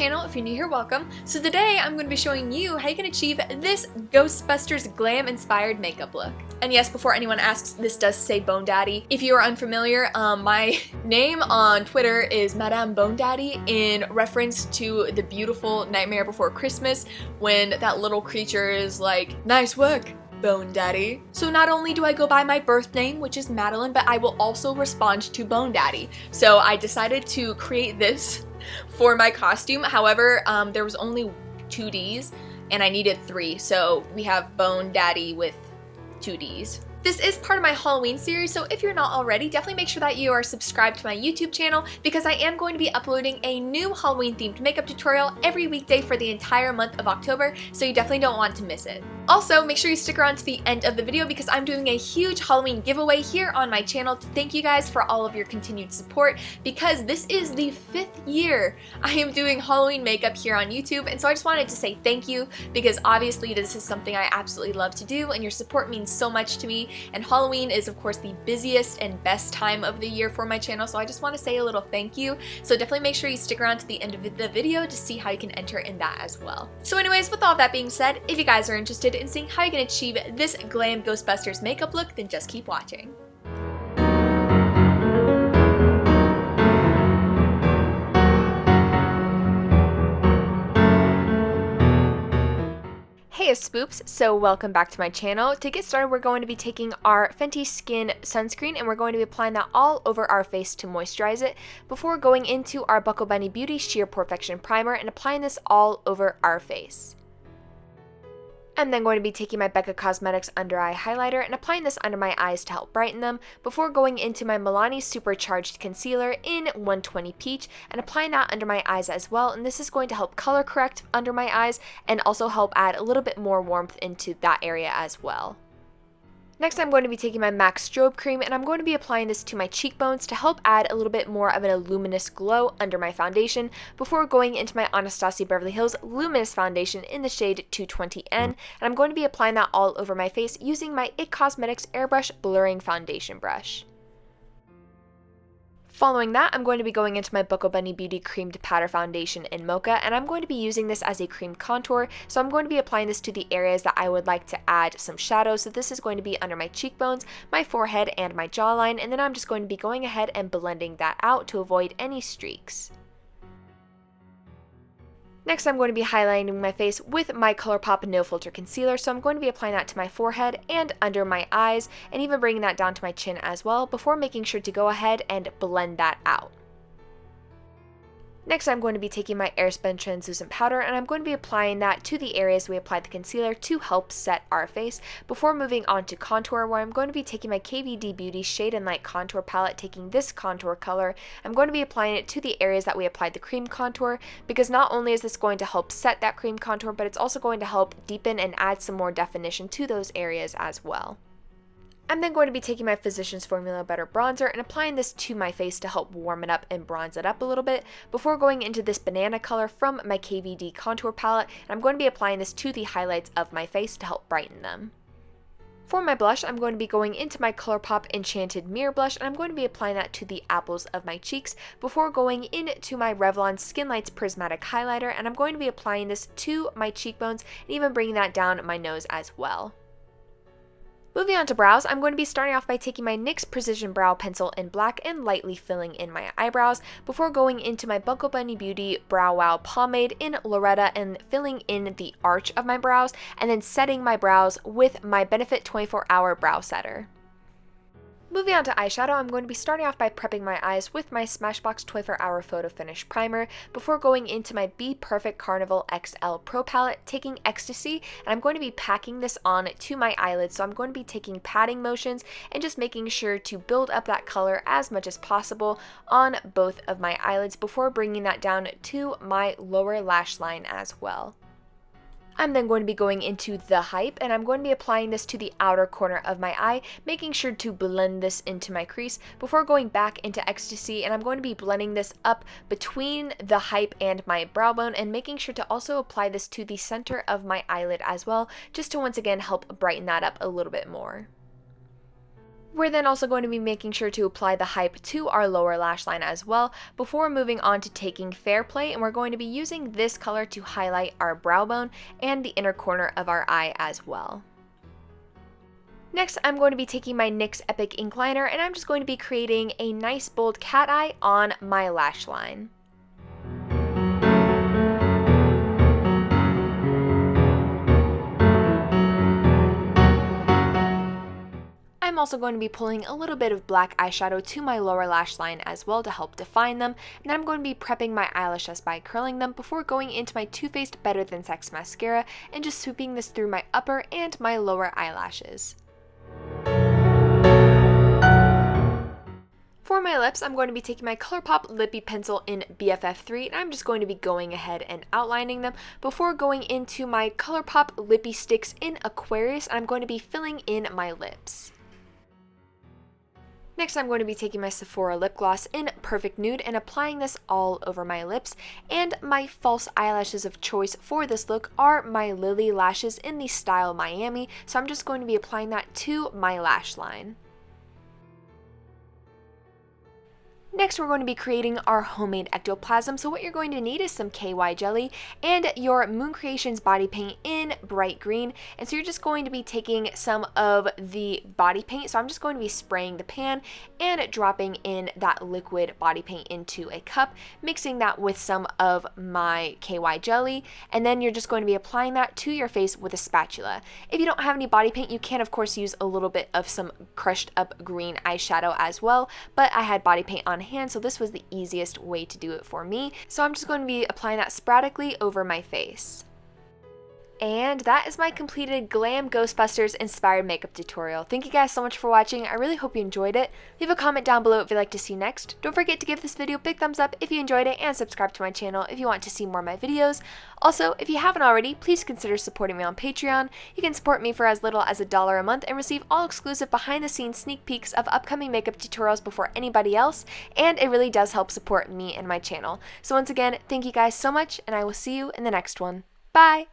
channel. If you're new here, welcome. So today I'm going to be showing you how you can achieve this Ghostbusters glam inspired makeup look. And yes, before anyone asks, this does say Bone Daddy. If you are unfamiliar, my name on Twitter is Madame Bone Daddy in reference to the beautiful Nightmare Before Christmas when that little creature is like, "Nice work, Bone Daddy." So not only do I go by my birth name, which is Madalyn, but I will also respond to Bone Daddy. So I decided to create this for my costume. However, there was only 2 Ds and I needed 3. So we have Bone Daddy with 2 Ds. This is part of my Halloween series, so if you're not already, definitely make sure that you are subscribed to my YouTube channel because I am going to be uploading a new Halloween themed makeup tutorial every weekday for the entire month of October, so you definitely don't want to miss it. Also, make sure you stick around to the end of the video because I'm doing a huge Halloween giveaway here on my channel to thank you guys for all of your continued support because this is the 5th year I am doing Halloween makeup here on YouTube, and so I just wanted to say thank you because obviously this is something I absolutely love to do and your support means so much to me. And Halloween is of course the busiest and best time of the year for my channel, so I just want to say a little thank you. So definitely make sure you stick around to the end of the video to see how you can enter in that as well. So anyways, with all that being said, if you guys are interested in seeing how you can achieve this Glam Ghostbusters makeup look, then just keep watching. Hey spoops, so welcome back to my channel. To get started, we're going to be taking our Fenty Skin sunscreen and we're going to be applying that all over our face to moisturize it before going into our Buckle Bunny Beauty Sheer Perfection Primer and applying this all over our face. I'm then going to be taking my Becca Cosmetics Under Eye Highlighter and applying this under my eyes to help brighten them before going into my Milani Supercharged Concealer in 120 Peach and applying that under my eyes as well, and this is going to help color correct under my eyes and also help add a little bit more warmth into that area as well. Next, I'm going to be taking my MAC Strobe Cream and I'm going to be applying this to my cheekbones to help add a little bit more of a luminous glow under my foundation before going into my Anastasia Beverly Hills Luminous Foundation in the shade 220N, and I'm going to be applying that all over my face using my IT Cosmetics Airbrush Blurring Foundation Brush. Following that, I'm going to be going into my Buckle Bunny Beauty Creamed Powder Foundation in Mocha, and I'm going to be using this as a cream contour, so I'm going to be applying this to the areas that I would like to add some shadow. So this is going to be under my cheekbones, my forehead, and my jawline, and then I'm just going to be going ahead and blending that out to avoid any streaks. Next, I'm going to be highlighting my face with my ColourPop No Filter Concealer, so I'm going to be applying that to my forehead and under my eyes, and even bringing that down to my chin as well, before making sure to go ahead and blend that out. Next, I'm going to be taking my Airspun Translucent Powder, and I'm going to be applying that to the areas we applied the concealer to help set our face, before moving on to contour, where I'm going to be taking my KVD Beauty Shade and Light Contour Palette, taking this contour color. I'm going to be applying it to the areas that we applied the cream contour, because not only is this going to help set that cream contour, but it's also going to help deepen and add some more definition to those areas as well. I'm then going to be taking my Physicians Formula Butter Bronzer and applying this to my face to help warm it up and bronze it up a little bit before going into this banana color from my KVD Contour Palette, and I'm going to be applying this to the highlights of my face to help brighten them. For my blush, I'm going to be going into my ColourPop Enchanted Mirror Blush, and I'm going to be applying that to the apples of my cheeks before going into my Revlon Skin Lights Prismatic Highlighter, and I'm going to be applying this to my cheekbones and even bringing that down my nose as well. Moving on to brows, I'm going to be starting off by taking my NYX Precision Brow Pencil in black and lightly filling in my eyebrows before going into my Buckle Bunny Beauty Brow Wow Pomade in Loretta and filling in the arch of my brows, and then setting my brows with my Benefit 24 Hour Brow Setter. Moving on to eyeshadow, I'm going to be starting off by prepping my eyes with my Smashbox 24 Hour Photo Finish Primer before going into my Be Perfect Carnival XL Pro Palette, taking Ecstasy, and I'm going to be packing this on to my eyelids. So I'm going to be taking patting motions and just making sure to build up that color as much as possible on both of my eyelids before bringing that down to my lower lash line as well. I'm then going to be going into the Hype, and I'm going to be applying this to the outer corner of my eye, making sure to blend this into my crease before going back into Ecstasy, and I'm going to be blending this up between the Hype and my brow bone and making sure to also apply this to the center of my eyelid as well, just to once again help brighten that up a little bit more. We're then also going to be making sure to apply the hype to our lower lash line as well before moving on to taking Fair Play, and we're going to be using this color to highlight our brow bone and the inner corner of our eye as well. Next, I'm going to be taking my NYX Epic Ink Liner, and I'm just going to be creating a nice bold cat eye on my lash line. I'm also going to be pulling a little bit of black eyeshadow to my lower lash line as well to help define them, and I'm going to be prepping my eyelashes by curling them before going into my Too Faced Better Than Sex mascara and just sweeping this through my upper and my lower eyelashes. For my lips, I'm going to be taking my ColourPop Lippy Pencil in BFF3, and I'm just going to be going ahead and outlining them before going into my ColourPop Lippy Sticks in Aquarius, and I'm going to be filling in my lips. Next, I'm going to be taking my Sephora lip gloss in Perfect Nude and applying this all over my lips, and my false eyelashes of choice for this look are my Lily lashes in the style Miami, so I'm just going to be applying that to my lash line. Next, we're going to be creating our homemade ectoplasm, so what you're going to need is some KY jelly and your Moon Creations body paint in bright green, and so you're just going to be taking some of the body paint, so I'm just going to be spraying the pan and dropping in that liquid body paint into a cup, mixing that with some of my KY jelly, and then you're just going to be applying that to your face with a spatula. If you don't have any body paint, you can of course use a little bit of some crushed up green eyeshadow as well, but I had body paint on hand, so this was the easiest way to do it for me. So I'm just going to be applying that sporadically over my face. And that is my completed Glam Ghostbusters inspired makeup tutorial. Thank you guys so much for watching. I really hope you enjoyed it. Leave a comment down below if you'd like to see next. Don't forget to give this video a big thumbs up if you enjoyed it, and subscribe to my channel if you want to see more of my videos. Also, if you haven't already, please consider supporting me on Patreon. You can support me for as little as $1 a month and receive all exclusive behind the scenes sneak peeks of upcoming makeup tutorials before anybody else, and it really does help support me and my channel. So once again, thank you guys so much, and I will see you in the next one. Bye!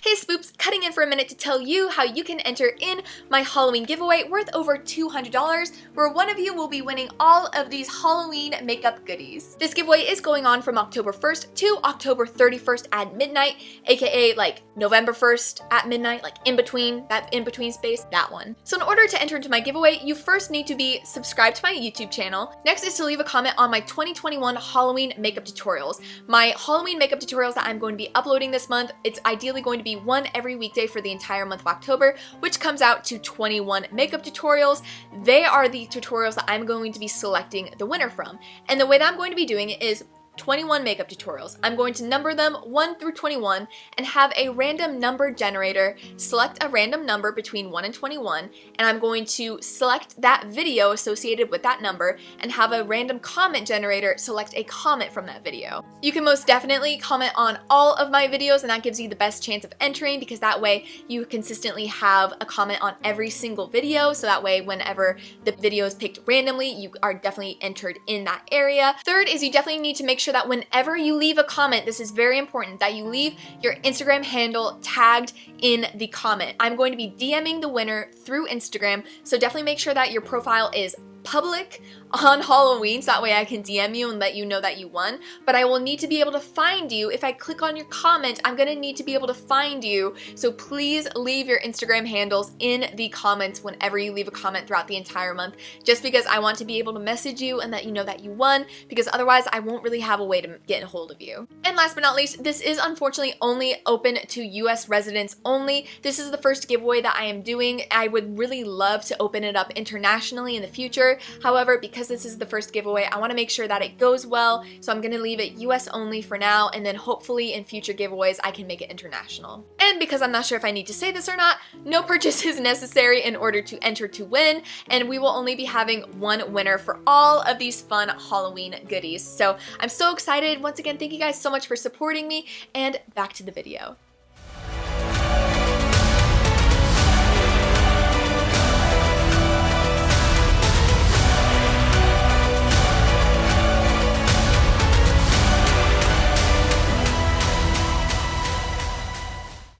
Hey Spoops, cutting in for a minute to tell you how you can enter in my Halloween giveaway worth over $200, where one of you will be winning all of these Halloween makeup goodies. This giveaway is going on from October 1st to October 31st at midnight, aka like November 1st at midnight, like in between, that in between space, that one. So in order to enter into my giveaway, you first need to be subscribed to my YouTube channel. Next is to leave a comment on my 2021 Halloween makeup tutorials. My Halloween makeup tutorials that I'm going to be uploading this month, it's ideally going to be one every weekday for the entire month of October, which comes out to 21 makeup tutorials. They are the tutorials that I'm going to be selecting the winner from. And the way that I'm going to be doing it is 21 makeup tutorials. I'm going to number them 1 through 21 and have a random number generator select a random number between 1 and 21, and I'm going to select that video associated with that number and have a random comment generator select a comment from that video. You can most definitely comment on all of my videos, and that gives you the best chance of entering, because that way you consistently have a comment on every single video, so that way whenever the video is picked randomly, you are definitely entered in that area. Third is you definitely need to make sure that whenever you leave a comment, this is very important, that you leave your Instagram handle tagged in the comment. I'm going to be DMing the winner through Instagram, so definitely make sure that your profile is public on Halloween, so that way I can DM you and let you know that you won. But I will need to be able to find you. If I click on your comment, I'm gonna need to be able to find you, so please leave your Instagram handles in the comments whenever you leave a comment throughout the entire month, just because I want to be able to message you and let you know that you won, because otherwise I won't really have a way to get a hold of you. And last but not least, this is unfortunately only open to US residents only. This is the first giveaway that I am doing. I would really love to open it up internationally in the future. However, because this is the first giveaway, I want to make sure that it goes well, so I'm going to leave it US only for now, and then hopefully in future giveaways I can make it international. And because I'm not sure if I need to say this or not, no purchase is necessary in order to enter to win, and we will only be having one winner for all of these fun Halloween goodies. So I'm so excited. Once again, thank you guys so much for supporting me, and back to the video.